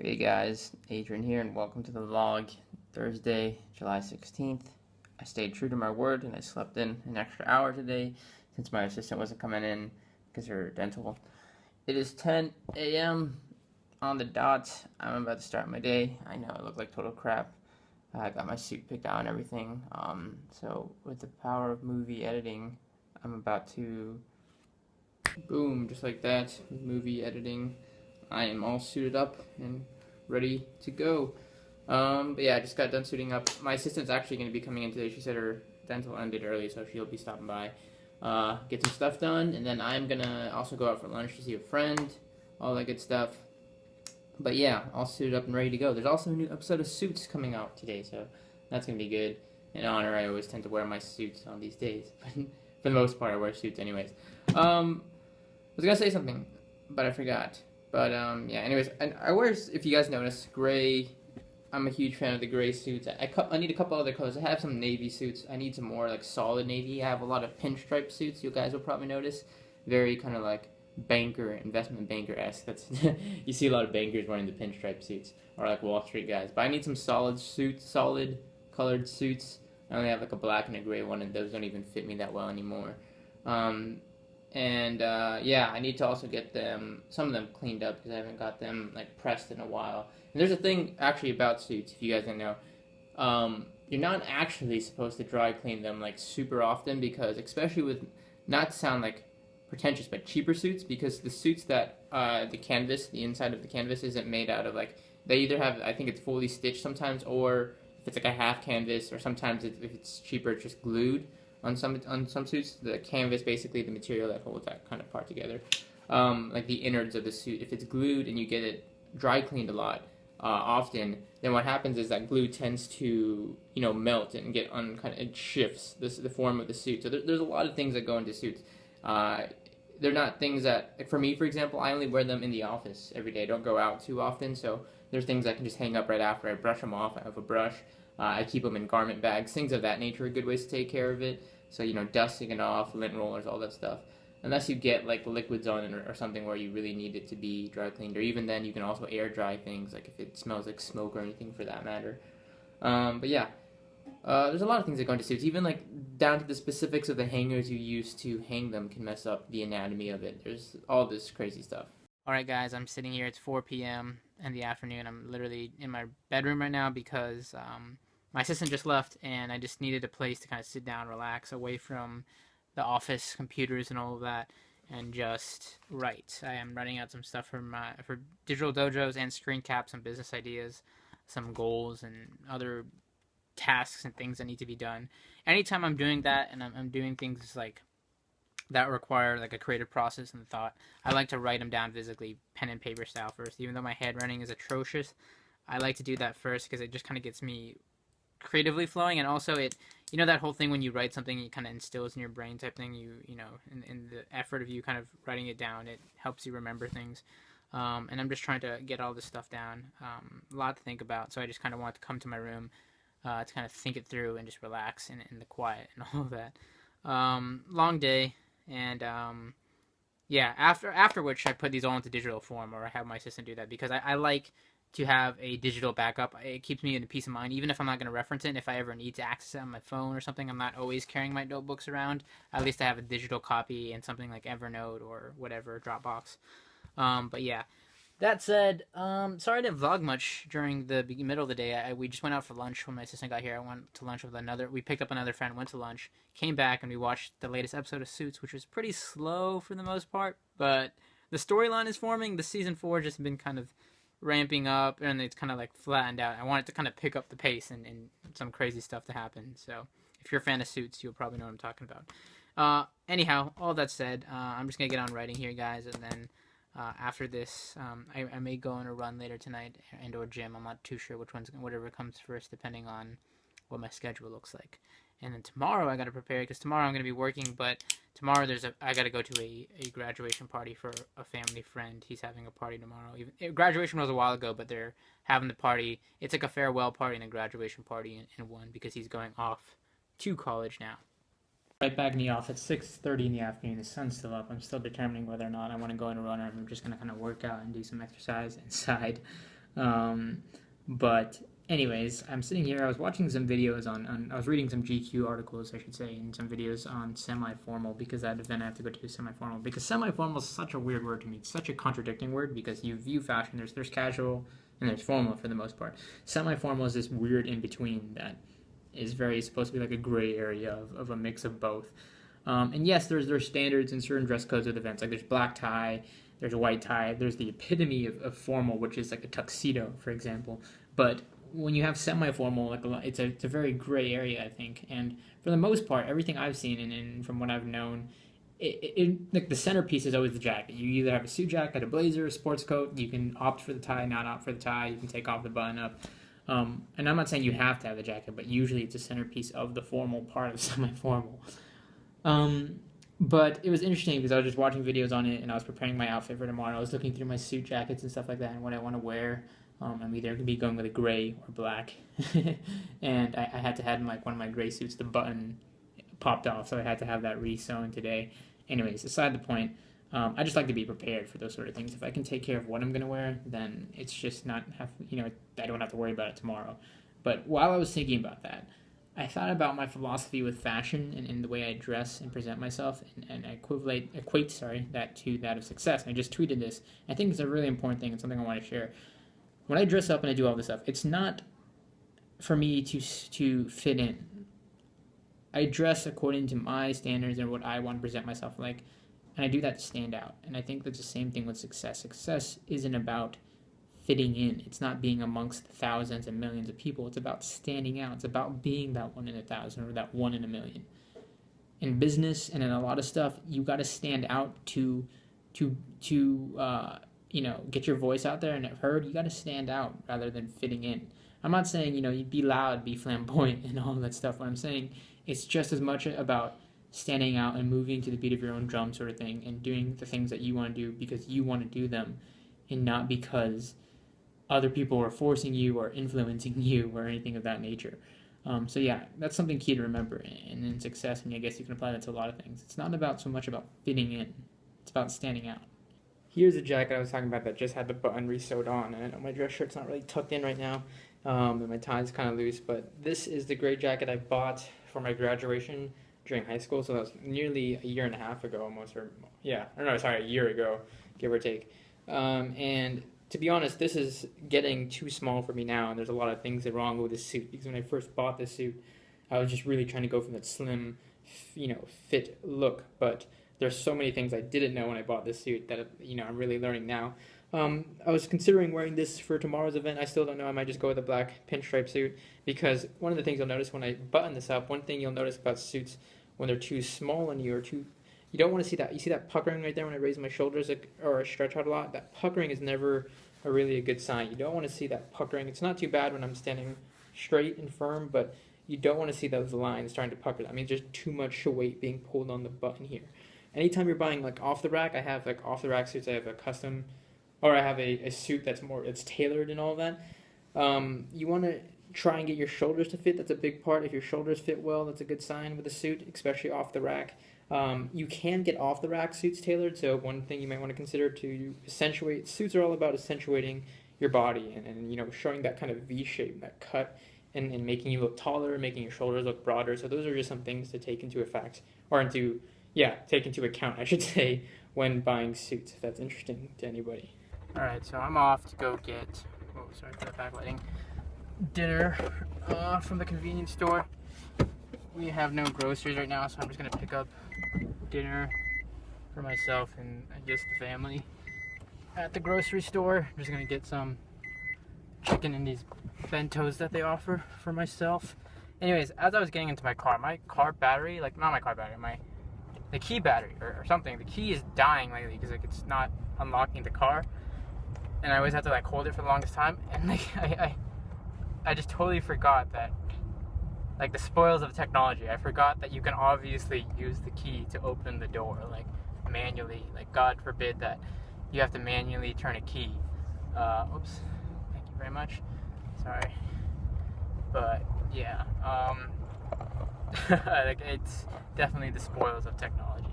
Hey guys, Adrian here, and welcome to the vlog. Thursday, July 16th. I stayed true to my word and I slept in an extra hour today since my assistant wasn't coming in because her dental. It is 10 a.m. on the dot. I'm about to start my day. I know I look like total crap. I got my suit picked out and everything. So with the power of movie editing, I'm about to boom, just like that, movie editing. I am all suited up and ready to go. But yeah, I just got done suiting up. My assistant's actually going to be coming in today. She said her dental ended early, so she'll be stopping by, get some stuff done, and then I'm gonna also go out for lunch to see a friend, all that good stuff. But yeah, all suited up and ready to go. There's also a new episode of Suits coming out today, so that's gonna be good. In honor, I always tend to wear my suits on these days, but for the most part, I wear suits anyways. I was gonna say something, but I forgot. But yeah. Anyways, and I wear, if you guys notice, gray. I'm a huge fan of the gray suits. I need a couple other colors. I have some navy suits. I need some more like solid navy. I have a lot of pinstripe suits. You guys will probably notice. Very kind of like banker, investment banker esque. That's you see a lot of bankers wearing the pinstripe suits, or like Wall Street guys. But I need some solid suits, solid colored suits. I only have like a black and a gray one, and those don't even fit me that well anymore. Um, and yeah, I need to also get them, some of them cleaned up because I haven't got them like pressed in a while. And there's a thing actually about suits, if you guys don't know. You're not actually supposed to dry clean them like super often because, especially with, not to sound like pretentious, but cheaper suits, because the suits that the canvas, the inside of the canvas isn't made out of like, they either have, I think it's fully stitched sometimes, or if it's like a half canvas, or sometimes if it's cheaper, it's just glued on some suits. The canvas, basically the material that holds that kind of part together, like the innards of the suit. If it's glued and you get it dry cleaned a lot, often, then what happens is that glue tends to melt and get kind of, it shifts the form of the suit. So there's a lot of things that go into suits. They're not things that, like for me, for example, I only wear them in the office every day. I don't go out too often, so there's things I can just hang up right after I brush them off. I have a brush. I keep them in garment bags, things of that nature are good ways to take care of it. So, dusting it off, lint rollers, all that stuff. Unless you get like liquids on it, or something where you really need it to be dry cleaned, or even then you can also air dry things, like if it smells like smoke or anything for that matter. But yeah, there's a lot of things that go into suits, even like down to the specifics of the hangers you use to hang them can mess up the anatomy of it. There's all this crazy stuff. Alright guys, I'm sitting here, it's 4 p.m. in the afternoon. I'm literally in my bedroom right now because my assistant just left and I just needed a place to kind of sit down, relax, away from the office computers and all of that, and just write. I am writing out some stuff for digital dojos and screen cap, some business ideas, some goals, and other tasks and things that need to be done. Anytime I'm doing that and I'm doing things like that require like a creative process and thought, I like to write them down physically, pen and paper style first. Even though my handwriting is atrocious, I like to do that first because it just kind of gets me creatively flowing. And also it, that whole thing when you write something, it kind of instills in your brain type thing. In the effort of you kind of writing it down, it helps you remember things. And I'm just trying to get all this stuff down. A lot to think about, so I just kind of want to come to my room to kind of think it through and just relax in the quiet and all of that. Long day, and yeah, after which I put these all into digital form, or I have my assistant do that, because I like to have a digital backup. It keeps me in a peace of mind, even if I'm not going to reference it. If I ever need to access it on my phone or something, I'm not always carrying my notebooks around. At least I have a digital copy in something like Evernote or whatever, Dropbox. But yeah, that said, sorry I didn't vlog much during the middle of the day. We just went out for lunch when my assistant got here. I went to lunch with another. We picked up another friend, went to lunch, came back, and we watched the latest episode of Suits, which was pretty slow for the most part. But the storyline is forming. The season 4 just been kind of ramping up, and it's kind of like flattened out. I wanted to kind of pick up the pace and some crazy stuff to happen. So if you're a fan of Suits, you'll probably know what I'm talking about. Anyhow, all that said, I'm just gonna get on writing here, guys, and then after this, I may go on a run later tonight and/or gym. I'm not too sure whatever comes first, depending on what my schedule looks like. And then tomorrow I gotta prepare, because tomorrow I'm gonna be working. But tomorrow I gotta go to a graduation party for a family friend. He's having a party tomorrow. Graduation was a while ago, but they're having the party. It's like a farewell party and a graduation party in one, because he's going off to college now. Right back in the office, 6:30 in the afternoon. The sun's still up. I'm still determining whether or not I want to go on a run, or I'm just gonna kind of work out and do some exercise inside. But anyways, I'm sitting here. I was watching some videos on I was reading some GQ articles, I should say, and some videos on semi-formal, because that event I have to go to semi-formal. Because semi-formal is such a weird word to me. It's such a contradicting word, because you view fashion, there's casual and there's formal for the most part. Semi-formal is this weird in between that is very supposed to be like a gray area of a mix of both. And yes, there's standards and certain dress codes with events. Like there's black tie, there's a white tie, there's the epitome of formal, which is like a tuxedo, for example. But when you have semi-formal, like it's a very gray area, I think. And for the most part, everything I've seen and from what I've known, like the centerpiece is always the jacket. You either have a suit jacket, a blazer, a sports coat. You can opt for the tie, not opt for the tie. You can take off the button up. And I'm not saying you have to have the jacket, but usually it's a centerpiece of the formal part of semi-formal. But it was interesting because I was just watching videos on it and I was preparing my outfit for tomorrow. I was looking through my suit jackets and stuff like that and what I want to wear. I'm either going to be going with a gray or black. And I had to have like one of my gray suits, the button popped off, so I had to have that re-sewn today. Anyways, aside the point, I just like to be prepared for those sort of things. If I can take care of what I'm going to wear, then it's just not I don't have to worry about it tomorrow. But while I was thinking about that, I thought about my philosophy with fashion and the way I dress and present myself, and I equate that to that of success. And I just tweeted this. I think it's a really important thing and something I want to share. When I dress up and I do all this stuff, it's not for me to fit in. I dress according to my standards and what I want to present myself like, and I do that to stand out. And I think that's the same thing with success. Success isn't about fitting in. It's not being amongst the thousands and millions of people. It's about standing out. It's about being that 1 in 1,000 or that 1 in a million. In business and in a lot of stuff, you got to stand out to get your voice out there and heard. You got to stand out rather than fitting in. I'm not saying you be loud, be flamboyant, and all of that stuff. What I'm saying, it's just as much about standing out and moving to the beat of your own drum, sort of thing, and doing the things that you want to do because you want to do them, and not because other people are forcing you or influencing you or anything of that nature. So yeah, that's something key to remember. And in success, and I guess you can apply that to a lot of things. It's not about so much about fitting in. It's about standing out. Here's a jacket I was talking about that just had the button re-sewed on, and I know my dress shirt's not really tucked in right now, and my tie's kind of loose, but this is the gray jacket I bought for my graduation during high school, so that was nearly a year and a half ago almost, a year ago, give or take. And to be honest, this is getting too small for me now, and there's a lot of things that are wrong with this suit, because when I first bought this suit, I was just really trying to go for that slim, fit look, but there's so many things I didn't know when I bought this suit that, I'm really learning now. I was considering wearing this for tomorrow's event. I still don't know. I might just go with a black pinstripe suit, because one of the things you'll notice when I button this up, one thing you'll notice about suits when they're too small on you or too, you don't want to see that. You see that puckering right there when I raise my shoulders or stretch out a lot? That puckering is never a good sign. You don't want to see that puckering. It's not too bad when I'm standing straight and firm, but you don't want to see those lines starting to pucker. That means there's too much weight being pulled on the button here. Anytime you're buying like off the rack, I have like off the rack suits. I have a custom, or I have a suit that's tailored and all that. You want to try and get your shoulders to fit. That's a big part. If your shoulders fit well, that's a good sign with a suit, especially off the rack. You can get off the rack suits tailored. So one thing you might want to consider to accentuate, suits are all about accentuating your body and showing that kind of V shape, that cut, and making you look taller, making your shoulders look broader. So those are just some things to take into effect, or take into account, I should say, when buying suits, if that's interesting to anybody. Alright, so I'm off to go get, sorry for the backlighting, dinner from the convenience store. We have no groceries right now, so I'm just going to pick up dinner for myself and I guess the family at the grocery store. I'm just going to get some chicken in these bentos that they offer for myself. Anyways, as I was getting into my car battery, the key battery or something, the key is dying lately because it's not unlocking the car, and I always have to hold it for the longest time, and I just totally forgot that, the spoils of technology. I forgot that you can obviously use the key to open the door manually. God forbid that you have to manually turn a key. Oops, thank you very much, sorry, but yeah, it's definitely the spoils of technology.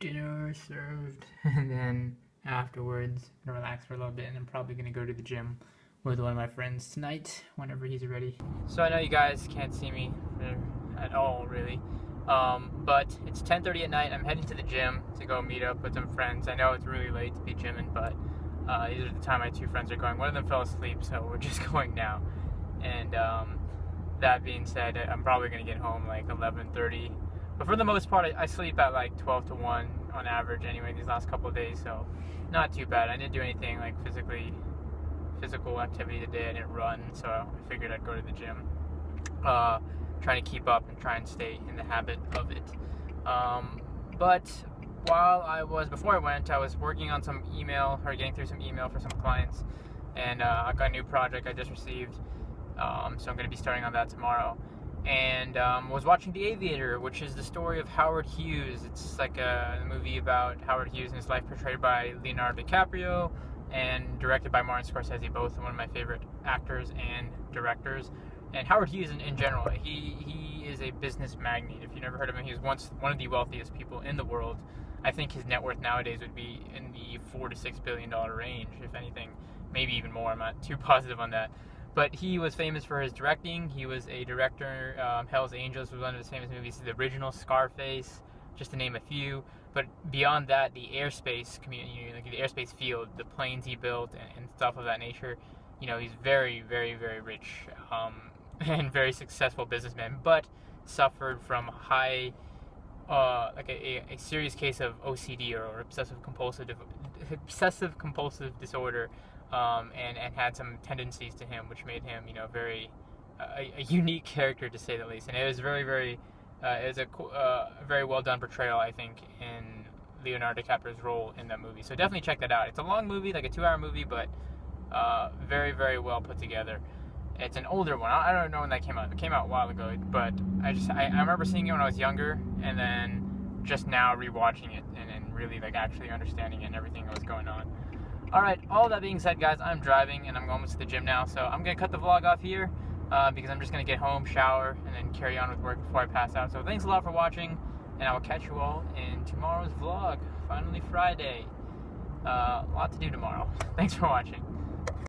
Dinner served, and then afterwards, I'm gonna relax for a little bit, and I'm probably gonna go to the gym with one of my friends tonight whenever he's ready. So I know you guys can't see me at all, really. But it's 10:30 at night. I'm heading to the gym to go meet up with some friends. I know it's really late to be gymming, but these are the time my two friends are going. One of them fell asleep, so we're just going now. And that being said, I'm probably going to get home like 11:30. But for the most part, I sleep at like 12 to 1 on average anyway these last couple of days, so not too bad. I didn't do anything like physical activity today. I didn't run, so I figured I'd go to the gym. Trying to keep up and try and stay in the habit of it. But before I went, I was working on some email, or getting through some email for some clients, and I got a new project I just received, so I'm going to be starting on that tomorrow. And was watching The Aviator, which is the story of Howard Hughes. It's like a movie about Howard Hughes and his life, portrayed by Leonardo DiCaprio and directed by Martin Scorsese, both one of my favorite actors and directors. And Howard Hughes in general, he is a business magnate. If you've never heard of him, he was once one of the wealthiest people in the world. I think his net worth nowadays would be in the $4 to $6 billion range, if anything, maybe even more. I'm not too positive on that. But he was famous for his directing. He was a director. Hell's Angels was one of his famous movies. The original Scarface, just to name a few. But beyond that, the airspace community, like the airspace field, the planes he built and stuff of that nature, he's very, very, very rich and very successful businessman, but suffered from a serious case of OCD, or obsessive compulsive disorder. And had some tendencies to him, which made him, a unique character, to say the least. And it was very, very, it was a very well done portrayal, I think, in Leonardo DiCaprio's role in that movie. So definitely check that out. It's a long movie, like a 2-hour movie, but very, very well put together. It's an older one. I don't know when that came out. It came out a while ago, but I remember seeing it when I was younger, and then just now rewatching it and really like actually understanding it and everything that was going on. Alright, all that being said, guys, I'm driving and I'm almost to the gym now, so I'm going to cut the vlog off here because I'm just going to get home, shower, and then carry on with work before I pass out. So thanks a lot for watching, and I will catch you all in tomorrow's vlog. Finally Friday. A lot to do tomorrow. Thanks for watching.